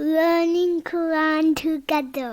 learning Quran together.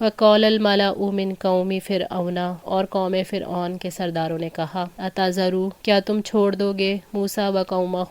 وقال الملأ من قوم فرعون، اور قوم فرعون کے سرداروں نے کہا، اتذروا، کیا تم چھوڑ دو گے موسیٰ و قومہ،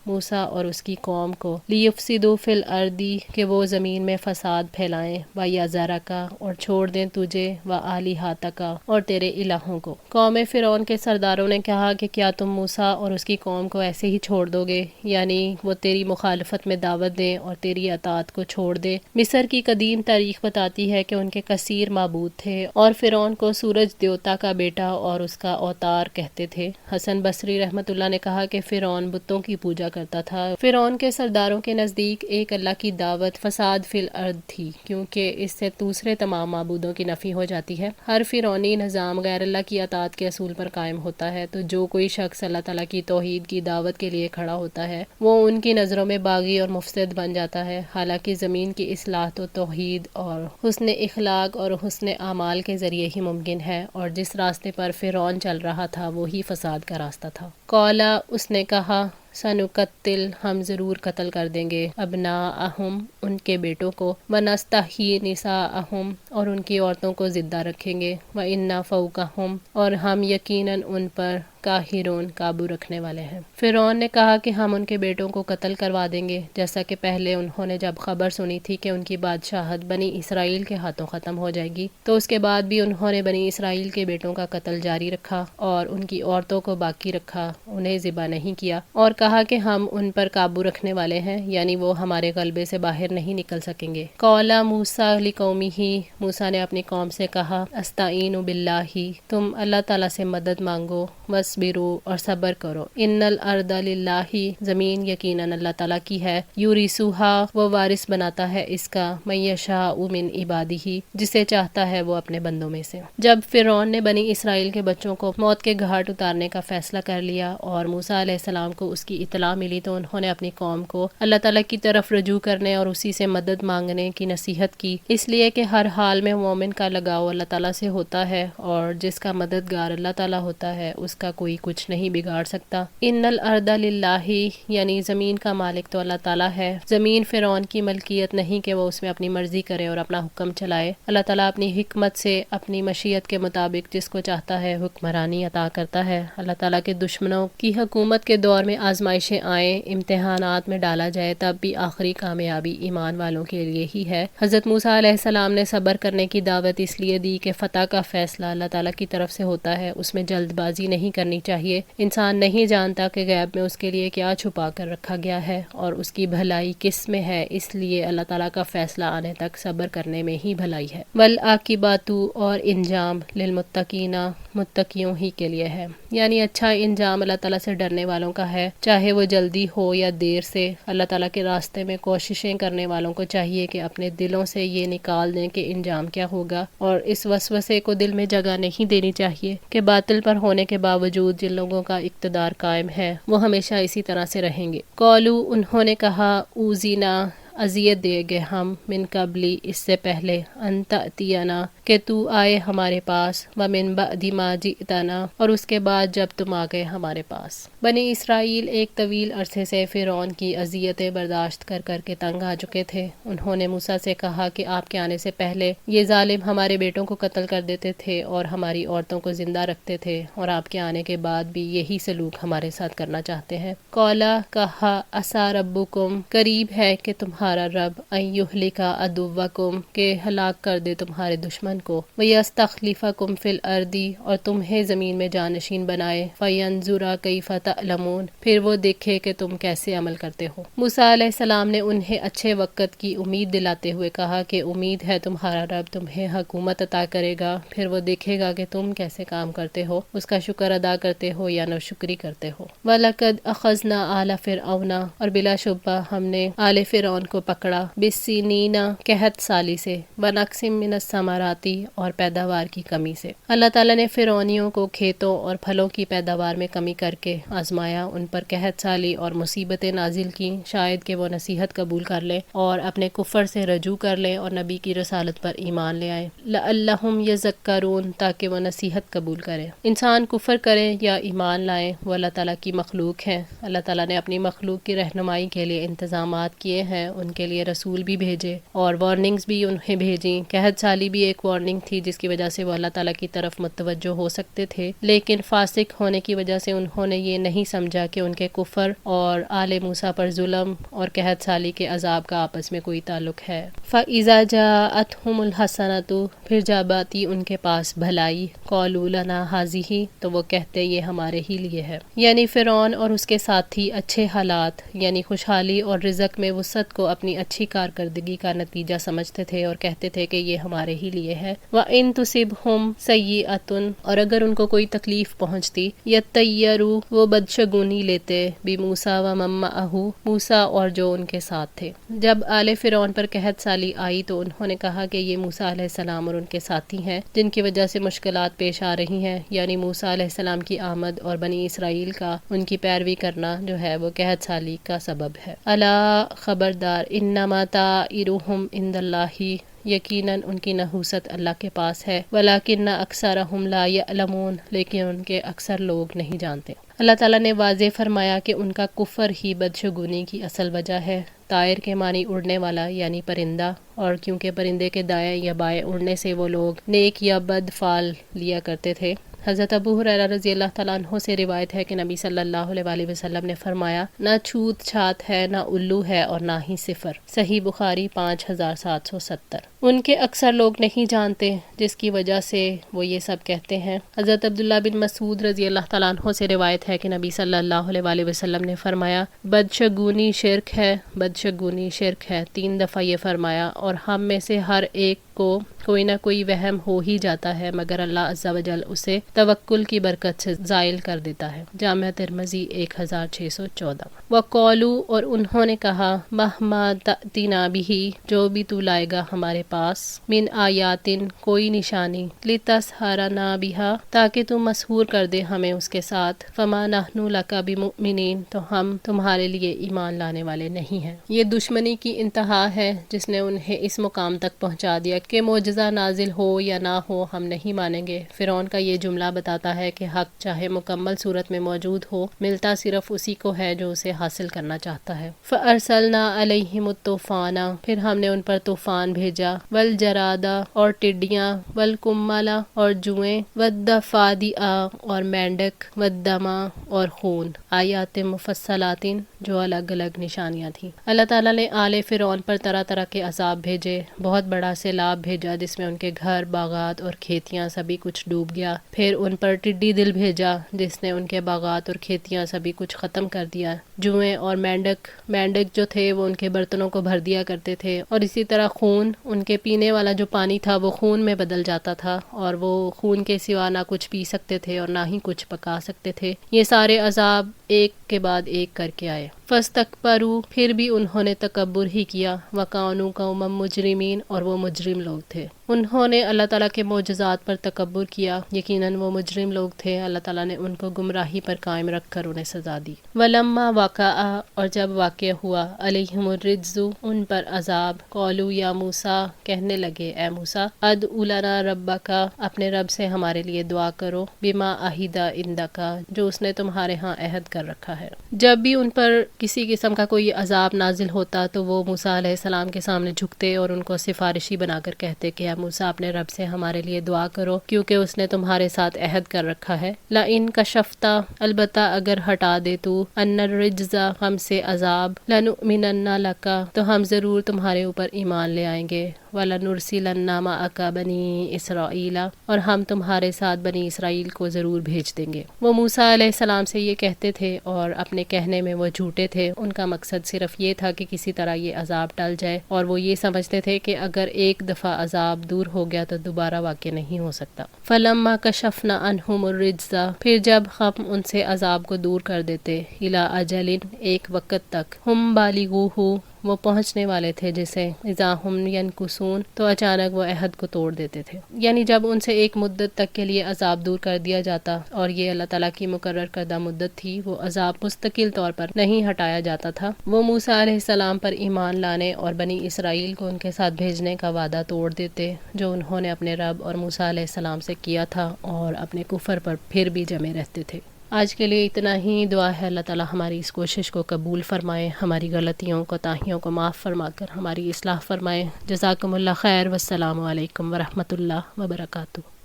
موسیٰ اور اس کی قوم کو، لیفسدوا فی الارض، کہ وہ زمین میں فساد پھیلائیں، ویذرک، اور چھوڑ دیں تجھے، وآلہتک، اور تیرے الہوں کو۔ قوم فرعون کے سرداروں نے کہا کہ کیا تم موسیٰ اور اس کی قوم کو ایسے ہی چھوڑ دو گے، یعنی وہ تیری مخالفت میں دعوت دیں اور تیری اطاعت کو چھوڑ دیں۔ مصر کی قدیم تاریخ بتاتی ہے کہ ان کے کثیر معبود تھے اور فرعون کو سورج دیوتا کا بیٹا اور اس کا اوتار کہتے تھے۔ حسن بصری رحمۃ اللہ نے کہا کہ فرعون بتوں کی پوجا کرتا تھا۔ فرعون کے سرداروں کے نزدیک ایک اللہ کی دعوت فساد فی الارض تھی، کیونکہ اس سے دوسرے تمام معبودوں کی نفی ہو جاتی ہے۔ ہر فرعونی نظام غیر اللہ کی اطاعت کے اصول پر قائم ہوتا ہے، تو جو کوئی شخص اللہ تعالیٰ کی توحید کی دعوت کے لیے کھڑا ہوتا ہے وہ ان کی نظروں میں باغی اور مفسد بن جاتا ہے، حالانکہ زمین کی اصلاح تو توحید اور حسن اخلاق اور حسن اعمال کے ذریعے ہی ممکن ہے، اور جس راستے پر فرعون چل رہا تھا وہی فساد کا راستہ تھا۔ قالا، اس نے کہا، سنقتل، ہم ضرور قتل کر دیں گے، ابناءہم، ان کے بیٹوں کو، ونستحیی نساءہم، اور ان کی عورتوں کو زندہ رکھیں گے، وإنا فوقہم، اور ہم یقیناً ان پر قاہرون، قابو رکھنے والے ہیں۔ فرعون نے کہا کہ ہم ان کے بیٹوں کو قتل کروا دیں گے، جیسا کہ پہلے انہوں نے جب خبر سنی تھی کہ ان کی بادشاہت بنی اسرائیل کے ہاتھوں ختم ہو جائے گی، تو اس کے بعد بھی انہوں نے بنی اسرائیل کے بیٹوں کا قتل جاری رکھا اور ان کی عورتوں کو باقی رکھا، انہیں ذبح نہیں کیا، اور کہا کہ ہم ان پر قابو رکھنے والے ہیں، یعنی وہ ہمارے غلبے سے باہر نہیں نکل سکیں گے۔ قال موسیٰ لقومہ، موسیٰ نے اپنی قوم سے کہا، استعین باللہ، تم اللہ تعالیٰ سے مدد مانگو، واسبروا، اور صبر کرو، ان الارض للہ، زمین یقیناً اللہ تعالیٰ کی ہے، یورثھا، وہ وارث بناتا ہے اس کا، من یشاء من عبادہ، جسے چاہتا ہے وہ اپنے بندوں میں سے۔ جب فرعون نے بنی اسرائیل کے بچوں کو موت کے گھاٹ اتارنے کا فیصلہ کر لیا اور موسیٰ علیہ السلام کو اس کی اطلاع ملی، تو انہوں نے اپنی قوم کو اللہ تعالیٰ کی طرف رجوع کرنے اور اسی سے مدد مانگنے کی نصیحت کی، اس لیے کہ ہر حال میں مومن کا لگاؤ اللہ تعالیٰ سے ہوتا ہے، اور جس کا مددگار اللہ تعالیٰ ہوتا ہے اس کا کوئی کچھ نہیں بگاڑ سکتا۔ ان الارض للہ، یعنی زمین کا مالک تو اللہ تعالیٰ ہے، زمین فرعون کی ملکیت نہیں کہ وہ اس میں اپنی مرضی کرے اور اپنا حکم چلائے۔ اللہ تعالیٰ اپنی حکمت سے اپنی مشیت کے مطابق جس کو چاہتا ہے حکمرانی عطا کرتا ہے۔ اللہ تعالیٰ کے دشمنوں کی حکومت کے دور میں آزمائشیں آئیں، امتحانات میں ڈالا جائے، تب بھی آخری کامیابی ایمان والوں کے لیے ہی ہے۔ حضرت موسیٰ علیہ السلام نے صبر کرنے کی دعوت اس لیے دی کہ فتح کا فیصلہ اللہ تعالیٰ کی طرف سے ہوتا ہے، اس میں جلد بازی نہیں کرنی چاہیے۔ انسان نہیں جانتا کہ غیب میں اس کے لیے کیا چھپا کر رکھا گیا ہے اور اس کی بھلائی کس میں ہے، اس لیے اللہ تعالیٰ کا فیصلہ آنے تک صبر کرنے میں ہی بھلائی ہے۔ والعاقبۃ، اور انجام، للمتقین، متقیوں ہی کے لیے ہے، یعنی اچھا انجام اللہ تعالیٰ سے ڈرنے والوں کا ہے، چاہے وہ جلدی ہو یا دیر سے۔ اللہ تعالیٰ کے راستے میں کوششیں کرنے والوں کو چاہیے کہ اپنے دلوں سے یہ نکال دیں کہ انجام کیا ہوگا، اور اس وسوسے کو دل میں جگہ نہیں دینی چاہیے کہ باطل پر ہونے کے باوجود جن لوگوں کا اقتدار قائم ہے وہ ہمیشہ اسی طرح سے رہیں گے۔ قالوا، انہوں نے کہا، اوذینا، اذیت دے گے ہم، من قبلی، اس سے پہلے، ان تأتینا، کہ تو آئے ہمارے پاس، ومن بعد ما جئتنا، اور اس کے بعد جب تم آ گئے ہمارے پاس۔ بنی اسرائیل ایک طویل عرصے سے فرعون کی اذیتیں برداشت کر کر کے تنگ آ چکے تھے۔ انہوں نے موسیٰ سے کہا کہ آپ کے آنے سے پہلے یہ ظالم ہمارے بیٹوں کو قتل کر دیتے تھے اور ہماری عورتوں کو زندہ رکھتے تھے، اور آپ کے آنے کے بعد بھی یہی سلوک ہمارے ساتھ کرنا چاہتے ہیں۔ قالا، کہا، عسیٰ ربکم، قریب ہے کہ تمہارا رب، ان یہلک عدوکم، کہ ہلاک کر دے تمہارے دشمن کو، ویستخلفکم فی الارض، اور تمہیں زمین میں جانشین بنائے، فینظر کیف تعملون، پھر وہ دیکھے کہ تم کیسے عمل کرتے ہو۔ موسیٰ علیہ السلام نے انہیں اچھے وقت کی امید دلاتے ہوئے کہا کہ امید ہے تمہارا رب تمہیں حکومت عطا کرے گا، پھر وہ دیکھے گا کہ تم کیسے کام کرتے ہو، اس کا شکر ادا کرتے ہو یا ناشکری کرتے ہو۔ وَلَقَدْ أَخَذْنَا آلَ فِرْعَوْنَ، اور بلا شبہ ہم نے آل فرعون کو پکڑا، بِالسِّنِینَ، قحط سالی سے، وَنَقْصٍ مِّنَ الثَّمَرَاتِ، اور پیداوار کی کمی سے۔ اللہ تعالیٰ نے فرعونیوں کو کھیتوں اور پھلوں کی پیداوار میں کمی کر کے آزمایا، ان پر قحط سالی اور مصیبتیں نازل کی، شاید کہ وہ نصیحت قبول کر لیں اور اپنے کفر سے رجوع کر لیں اور نبی کی رسالت پر ایمان لے آئیں، لعلہم یذکرون، تاکہ وہ نصیحت قبول کریں۔ انسان کفر کریں یا ایمان لائیں، وہ اللہ تعالیٰ کی مخلوق ہیں۔ اللہ تعالیٰ نے اپنی مخلوق کی رہنمائی کے لیے انتظامات کیے ہیں، ان کے لیے رسول بھی بھیجے اور وارننگز بھی انہیں بھیجیں. قحط سالی بھی ایک وارننگ تھی جس کی وجہ سے وہ اللہ تعالیٰ کی طرف متوجہ ہو سکتے تھے، لیکن فاسق ہونے کی وجہ سے انہوں نے یہ نہیں سمجھا کہ ان کے کفر اور آل موسیٰ پر ظلم اور قحط سالی کے عذاب کا آپس میں کوئی تعلق ہے. فَإِذَا جَاءَتْهُمُ الْحَسَنَةُ پھر جب آتی ان کے پاس بھلائی، قَالُوا لَنَا هَٰذِهِ تو وہ کہتے یہ ہمارے ہی لیے ہے. یعنی فرعون اور اس کے ساتھی اچھے حالات یعنی خوشحالی اور رزق میں وسعت کو اپنی اچھی کارکردگی کا نتیجہ سمجھتے تھے اور کہتے تھے کہ یہ ہمارے ہی لیے ہے. وَإِن تُصِبْهُمْ سَيِّئَةٌ اور اگر ان کو کوئی تکلیف پہنچتی، يَطَّيَّرُوا وہ بدشگونی لیتے، بِمُوسَىٰ وَمَن مَّعَهُ موسیٰ اور جو ان کے ساتھ تھے. جب آل فرعون پر قحط سالی آئی تو انہوں نے کہا کہ یہ موسیٰ علیہ السلام اور ان کے ساتھی ہیں جن کی وجہ سے مشکلات پیش آ رہی ہیں، یعنی موسیٰ علیہ السلام کی آمد اور بنی اسرائیل کا ان کی پیروی کرنا جو ہے وہ قحط سالی کا سبب ہے. الا خبردار، انما طائرهم عند اللہ یقیناً ان کی نحوست اللہ کے پاس ہے، ولیکن اکثرهم لا یعلمون لیکن ان کے اکثر لوگ نہیں جانتے. اللہ تعالیٰ نے واضح فرمایا کہ ان کا کفر ہی بدشگونی کی اصل وجہ ہے. طائر کے معنی اڑنے والا یعنی پرندہ، اور کیونکہ پرندے کے دائیں یا بائیں اڑنے سے وہ لوگ نیک یا بد فعل لیا کرتے تھے. حضرت ابو ہریرہ رضی اللہ تعالیٰ عنہ سے روایت ہے کہ نبی صلی اللہ علیہ وآلہ وسلم نے فرمایا، نہ چھوت چھات ہے، نہ الو ہے اور نہ ہی صفر. صحیح بخاری 5770. ان کے اکثر لوگ نہیں جانتے جس کی وجہ سے وہ یہ سب کہتے ہیں. حضرت عبداللہ بن مسعود رضی اللہ تعالیٰ عنہ سے روایت ہے کہ نبی صلی اللہ علیہ وآلہ وسلم نے فرمایا، بدشگونی شرک ہے، بدشگونی شرک ہے. 3 دفعہ یہ فرمایا، اور ہم میں سے ہر ایک کو کوئی نہ کوئی وہم ہو ہی جاتا ہے مگر اللہ عز و جل اسے توکل کی برکت سے زائل کر دیتا ہے. جامع ترمذی 1614. وقالوا اور انہوں نے کہا، مہما تأتینا بہ جو بھی تو لائے گا ہمارے پاس، من آیاتن کوئی نشانی، لتسحرنا بہا تاکہ تم مسحور کر دے ہمیں اس کے ساتھ، فما نحن لک بمؤمنین تو ہم تمہارے لیے ایمان لانے والے نہیں ہیں. یہ دشمنی کی انتہا ہے جس نے انہیں اس مقام تک پہنچا دیا کہ معجزہ نازل ہو یا نہ ہو ہم نہیں مانیں گے. فرعون کا یہ جملہ بتاتا ہے کہ حق چاہے مکمل صورت میں موجود ہو، ملتا صرف اسی کو ہے جو اسے حاصل کرنا چاہتا ہے. فَأَرْسَلْنَا عَلَيْهِمُ الطُّوفَانَ پھر ہم نے ان پر طوفان بھیجا، وَالْجَرَادَ اور ٹڈیاں، وَالْقُمَّلَ اور جوئیں، وَالضَّفَادِعَ اور مینڈک، وَالدَّمَ اور خون، آیات مفصلات جو الگ الگ نشانیاں تھیں. اللہ تعالیٰ نے آل فرعون پر طرح طرح کے عذاب بھیجے. بہت بڑا سیلاب بھیجا جس میں ان کے گھر، باغات اور کھیتیاں سبھی کچھ ڈوب گیا. پھر ان پر ٹڈی دل بھیجا جس نے ان کے باغات اور کھیتیاں سبھی کچھ ختم کر دیا. جوئیں اور مینڈک جو تھے وہ ان کے برتنوں کو بھر دیا کرتے تھے، اور اسی طرح خون، ان کے پینے والا جو پانی تھا وہ خون میں بدل جاتا تھا اور وہ خون کے سوا نہ کچھ پی سکتے تھے اور نہ ہی کچھ پکا سکتے تھے. یہ سارے عذاب ایک کے بعد ایک کر کے آئے. فاستکبروا پھر بھی انہوں نے تکبر ہی کیا، وکانوا قوما مجرمین اور وہ مجرم لوگ تھے. انہوں نے اللہ تعالیٰ کے معجزات پر تکبر کیا، یقیناً وہ مجرم لوگ تھے. اللہ تعالیٰ نے ان کو گمراہی پر قائم رکھ کر انہیں سزا دی. ولما وقع اور جب واقع ہوا، علیہم الرجز ان پر عذاب، قالوا یا موسیٰ کہنے لگے اے موسیٰ، ادع لنا ربک اپنے رب سے ہمارے لیے دعا کرو، بما عہد عندک جو اس نے تمہارے ہاں عہد کر رکھا ہے. جب بھی ان پر کسی قسم کا کوئی عذاب نازل ہوتا تو وہ موسیٰ علیہ السلام کے سامنے جھکتے اور ان کو سفارشی بنا کر کہتے کہ اے موسیٰ اپنے رب سے ہمارے لیے دعا کرو کیونکہ اس نے تمہارے ساتھ عہد کر رکھا ہے. لئن کشفتا البتہ اگر ہٹا دے تو ان الرجز ہم سے عذاب، لنؤمنن لک تو ہم ضرور تمہارے اوپر ایمان لے آئیں گے، وَلَنُرْسِلَنَّ مَعَكَ بَنِي اسرائیل اور ہم تمہارے ساتھ بنی اسرائیل کو ضرور بھیج دیں گے. وہ موسیٰ علیہ السلام سے یہ کہتے تھے اور اپنے کہنے میں وہ جھوٹے تھے. ان کا مقصد صرف یہ تھا کہ کسی طرح یہ عذاب ٹل جائے، اور وہ یہ سمجھتے تھے کہ اگر ایک دفعہ عذاب دور ہو گیا تو دوبارہ واقع نہیں ہو سکتا. فَلَمَّا كَشَفْنَا عَنْهُمُ الرِّجْزَ پھر جب ہم ان سے عذاب کو دور کر دیتے، إِلَىٰ أَجَلٍ ایک وقت تک، ہم بالغوہ وہ پہنچنے والے تھے جسے، اذا ہم ینکثون تو اچانک وہ عہد کو توڑ دیتے تھے. یعنی جب ان سے ایک مدت تک کے لیے عذاب دور کر دیا جاتا اور یہ اللہ تعالیٰ کی مقرر کردہ مدت تھی، وہ عذاب مستقل طور پر نہیں ہٹایا جاتا تھا. وہ موسیٰ علیہ السلام پر ایمان لانے اور بنی اسرائیل کو ان کے ساتھ بھیجنے کا وعدہ توڑ دیتے جو انہوں نے اپنے رب اور موسیٰ علیہ السلام سے کیا تھا، اور اپنے کفر پر پھر بھی جمے رہتے تھے. آج کے لیے اتنا ہی. دعا ہے اللہ تعالی ہماری اس کوشش کو قبول فرمائے، ہماری غلطیوں کوتاہیوں کو معاف فرما کر ہماری اصلاح فرمائے. جزاکم اللہ خیر. والسلام علیکم ورحمۃ اللہ وبرکاتہ.